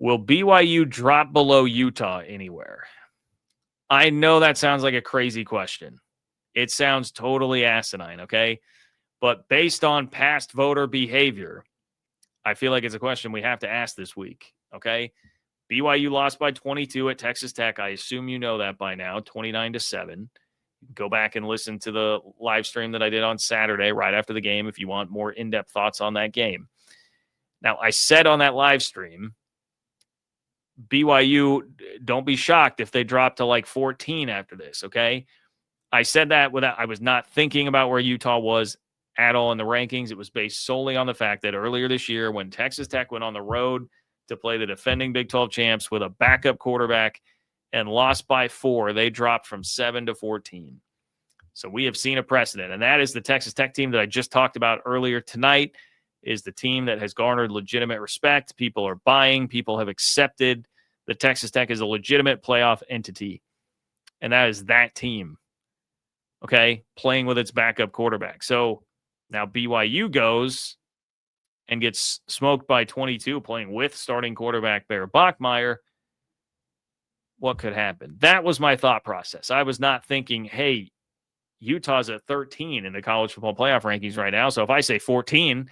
Will BYU drop below Utah anywhere? I know that sounds like a crazy question. It sounds totally asinine, okay? But based on past voter behavior, I feel like it's a question we have to ask this week, okay? BYU lost by 22 at Texas Tech. I assume you know that by now, 29-7. Go back and listen to the live stream that I did on Saturday right after the game if you want more in-depth thoughts on that game. Now, I said on that live stream, BYU, don't be shocked if they drop to like 14 after this, okay? I said that I was not thinking about where Utah was at all in the rankings. It was based solely on the fact that earlier this year when Texas Tech went on the road to play the defending Big 12 champs with a backup quarterback and lost by 4, they dropped from 7 to 14. So we have seen a precedent, and that is the Texas Tech team that I just talked about earlier tonight is the team that has garnered legitimate respect. People are buying. People have accepted that Texas Tech is a legitimate playoff entity, and that is that team, okay, playing with its backup quarterback. So now BYU goes and gets smoked by 22 playing with starting quarterback Bear Bachmeier. What could happen? That was my thought process. I was not thinking, hey, Utah's at 13 in the college football playoff rankings right now. So if I say 14,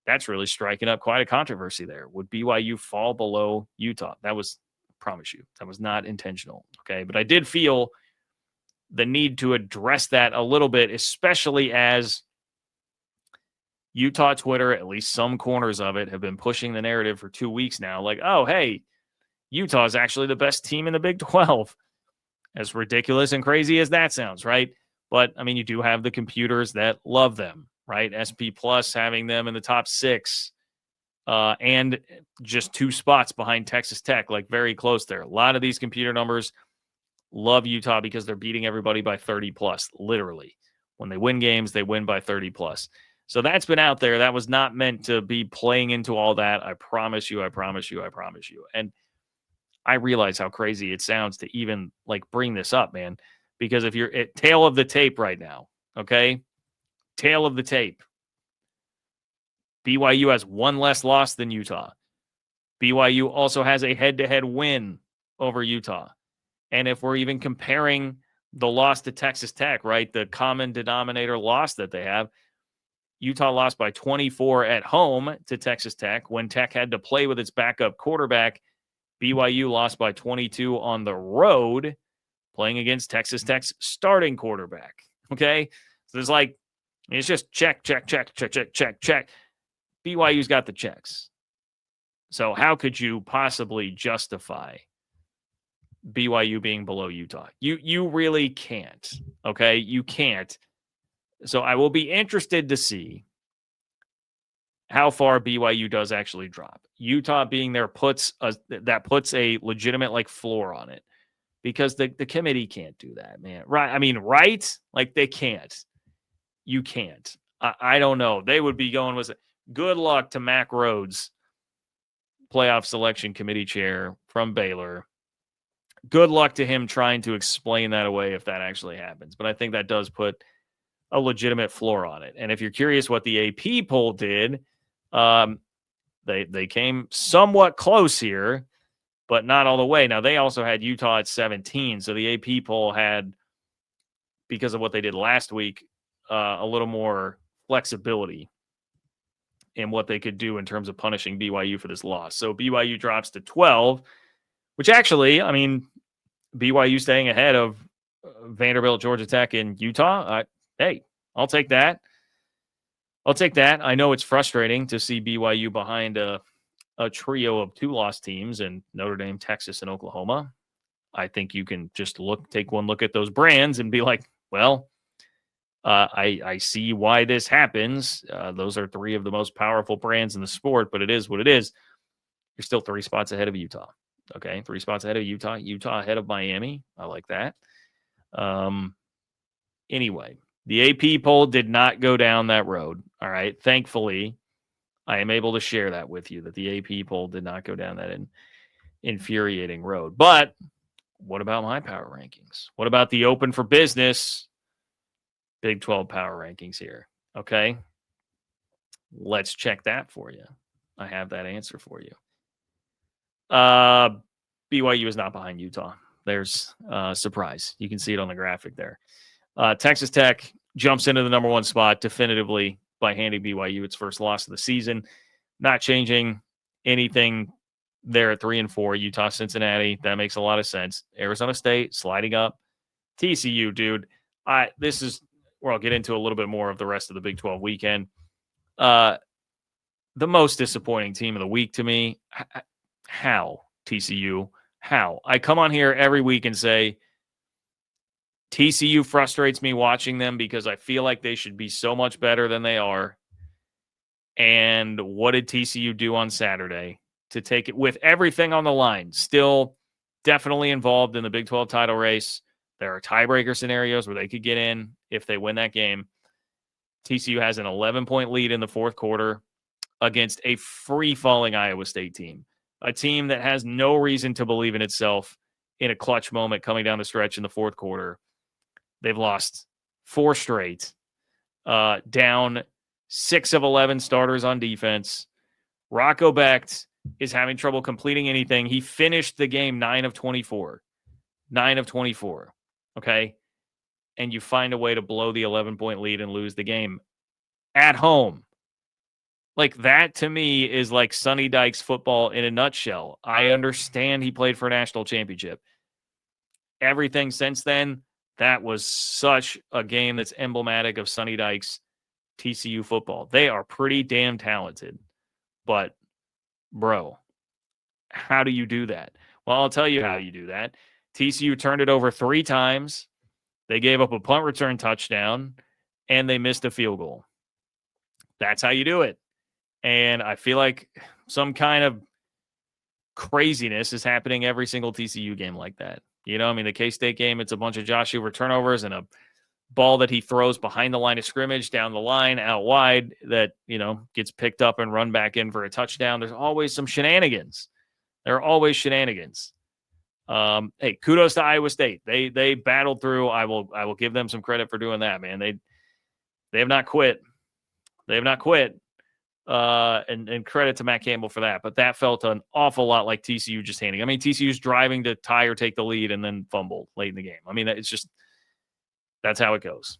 that's really striking up quite a controversy there. Would BYU fall below Utah? That was, I promise you, that was not intentional. Okay. But I did feel the need to address that a little bit, especially as Utah Twitter, at least some corners of it, have been pushing the narrative for 2 weeks now. Like, oh, hey, Utah is actually the best team in the Big 12. As ridiculous and crazy as that sounds, right? But, I mean, you do have the computers that love them, right? SP Plus having them in the top 6 and just 2 spots behind Texas Tech, like very close there. A lot of these computer numbers love Utah because they're beating everybody by 30 plus, literally. When they win games, they win by 30 plus. So that's been out there. That was not meant to be playing into all that. I promise you, I promise you, I promise you. And I realize how crazy it sounds to even like bring this up, man, because if you're at tail of the tape right now, okay, tail of the tape, BYU has 1 less loss than Utah. BYU also has a head-to-head win over Utah. And if we're even comparing the loss to Texas Tech, right, the common denominator loss that they have, Utah lost by 24 at home to Texas Tech when Tech had to play with its backup quarterback. BYU lost by 22 on the road playing against Texas Tech's starting quarterback. Okay? So there's like, it's just check. BYU's got the checks. So how could you possibly justify BYU being below Utah? You really can't. Okay? You can't. So I will be interested to see how far BYU does actually drop. Utah being there puts a legitimate like floor on it because the committee can't do that, man. Right? I mean, right? Like they can't. You can't. I don't know. They would be going with good luck to Mac Rhodes, playoff selection committee chair from Baylor. Good luck to him trying to explain that away if that actually happens. But I think that does put a legitimate floor on it. And if you're curious what the AP poll did, they came somewhat close here, but not all the way. Now, they also had Utah at 17. So the AP poll had, because of what they did last week, a little more flexibility in what they could do in terms of punishing BYU for this loss. So BYU drops to 12, which actually, I mean, BYU staying ahead of Vanderbilt, Georgia Tech, and Utah. Hey, I'll take that. I know it's frustrating to see BYU behind a trio of 2-loss teams in Notre Dame, Texas, and Oklahoma. I think you can just take one look at those brands and be like, well, I see why this happens. Those are 3 of the most powerful brands in the sport, but it is what it is. You're still 3 spots ahead of Utah. Okay, 3 spots ahead of Utah. Utah ahead of Miami. I like that. Anyway, the AP poll did not go down that road. All right. Thankfully, I am able to share that with you that the AP poll did not go down that infuriating road. But what about my power rankings? What about the open for business Big 12 power rankings here? Okay. Let's check that for you. I have that answer for you. BYU is not behind Utah. There's a surprise. You can see it on the graphic there. Texas Tech jumps into the number one spot definitively by handing BYU its first loss of the season. Not changing anything there at 3-4. Utah, Cincinnati. That makes a lot of sense. Arizona State sliding up. TCU, dude. This is where I'll get into a little bit more of the rest of the Big 12 weekend. The most disappointing team of the week to me. How, TCU? How? I come on here every week and say TCU frustrates me watching them because I feel like they should be so much better than they are. And what did TCU do on Saturday to take it with everything on the line? Still definitely involved in the Big 12 title race. There are tiebreaker scenarios where they could get in if they win that game. TCU has an 11-point lead in the fourth quarter against a free-falling Iowa State team, a team that has no reason to believe in itself in a clutch moment coming down the stretch in the fourth quarter. They've lost 4 straight, down 6 of 11 starters on defense. Rocco Becht is having trouble completing anything. He finished the game 9 of 24. 9 of 24. Okay? And you find a way to blow the 11-point lead and lose the game at home. Like, that to me is like Sonny Dykes football in a nutshell. I understand he played for a national championship. Everything since then, that was such a game that's emblematic of Sonny Dykes TCU football. They are pretty damn talented. But, bro, how do you do that? Well, I'll tell you how you do that. TCU turned it over 3 times. They gave up a punt return touchdown, and they missed a field goal. That's how you do it. And I feel like some kind of craziness is happening every single TCU game like that. You know, I mean, the K-State game, it's a bunch of Josh Hoover turnovers and a ball that he throws behind the line of scrimmage, down the line, out wide, that, you know, gets picked up and run back in for a touchdown. There's always some shenanigans. There are always shenanigans. Hey, kudos to Iowa State. They battled through. I will give them some credit for doing that, man. They have not quit. They have not quit. And credit to Matt Campbell for that. But that felt an awful lot like TCU just handing. I mean, TCU's driving to tie or take the lead and then fumble late in the game. I mean, it's just, that's how it goes.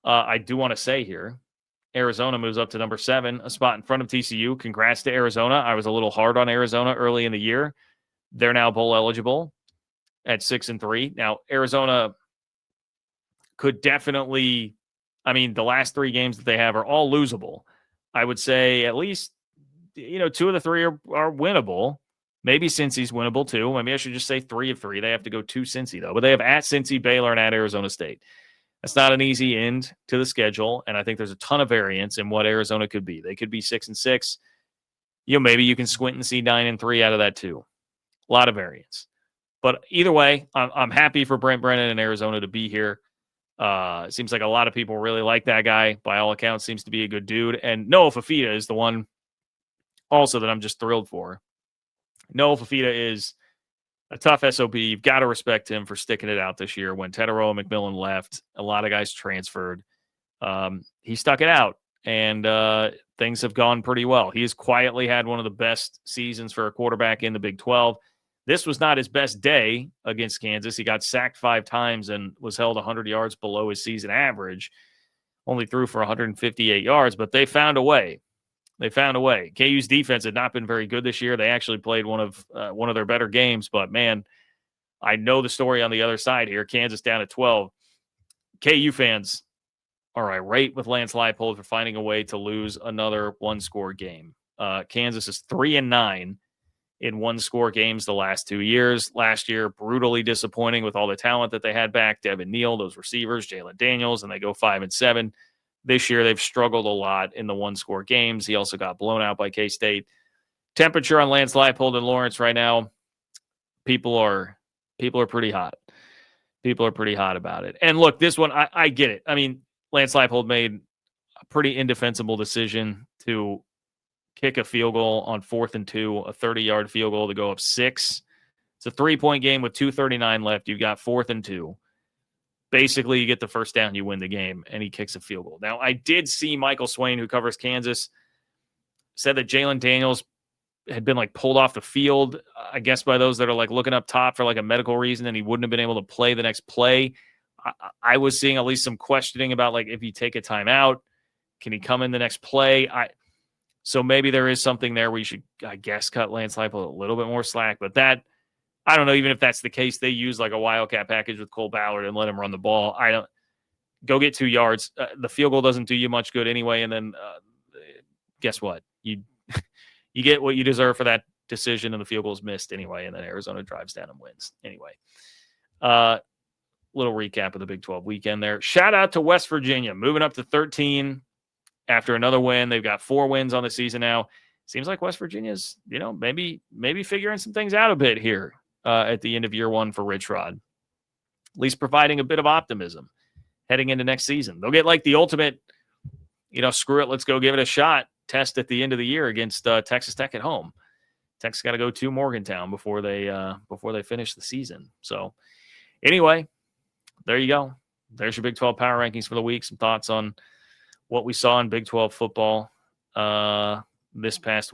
I do want to say here, Arizona moves up to number 7, a spot in front of TCU. Congrats to Arizona. I was a little hard on Arizona early in the year. They're now bowl eligible at 6-3. Now, Arizona could definitely, I mean, the last 3 games that they have are all losable. I would say at least, you know, 2 of the 3 are winnable. Maybe Cincy's winnable too. Maybe I should just say 3 of 3. They have to go to Cincy though. But they have at Cincy, Baylor, and at Arizona State. That's not an easy end to the schedule, and I think there's a ton of variance in what Arizona could be. They could be 6-6. You know, maybe you can squint and see 9-3 out of that too. A lot of variance. But either way, I'm happy for Brent Brennan in Arizona to be here. It seems like a lot of people really like that guy. By all accounts, seems to be a good dude. And Noah Fafita is the one also that I'm just thrilled for. Noah Fafita is a tough SOB. You've got to respect him for sticking it out this year. When Tetaroa McMillan left, a lot of guys transferred. He stuck it out, and things have gone pretty well. He has quietly had one of the best seasons for a quarterback in the Big 12. This was not his best day against Kansas. He got sacked 5 times and was held 100 yards below his season average. Only threw for 158 yards, but they found a way. They found a way. KU's defense had not been very good this year. They actually played one of their better games, but man, I know the story on the other side here. Kansas down at 12. KU fans are irate with Lance Leipold for finding a way to lose another one-score game. Kansas is 3-9 in one-score games the last 2 years. Last year, brutally disappointing with all the talent that they had back. Devin Neal, those receivers, Jalen Daniels, and they go 5-7. This year, they've struggled a lot in the one-score games. He also got blown out by K-State. Temperature on Lance Leipold and Lawrence right now, people are pretty hot. People are pretty hot about it. And look, this one, I get it. I mean, Lance Leipold made a pretty indefensible decision to kick a field goal on 4th and 2, a 30-yard field goal to go up 6. It's a 3-point game with 2:39 left. You've got 4th and 2. Basically, you get the first down, you win the game, and he kicks a field goal. Now, I did see Michael Swain, who covers Kansas, said that Jalen Daniels had been like pulled off the field, I guess by those that are like looking up top for like a medical reason, and he wouldn't have been able to play the next play. I was seeing at least some questioning about like if you take a timeout, can he come in the next play? So maybe there is something there where you should, I guess, cut Lance Leipold a little bit more slack. But that, I don't know, even if that's the case, they use like a wildcat package with Cole Ballard and let him run the ball. Go get 2 yards. The field goal doesn't do you much good anyway. And then guess what? You get what you deserve for that decision, and the field goal's missed anyway. And then Arizona drives down and wins anyway. Little recap of the Big 12 weekend there. Shout out to West Virginia, moving up to 13 after another win. They've got 4 wins on the season now. Seems like West Virginia's, maybe figuring some things out a bit here at the end of year 1 for Rich Rod. At least providing a bit of optimism heading into next season. They'll get like the ultimate, screw it, let's go give it a shot test at the end of the year against Texas Tech at home. Tech's got to go to Morgantown before they finish the season. So anyway, there you go. There's your Big 12 power rankings for the week. Some thoughts on what we saw in Big 12 football this past week.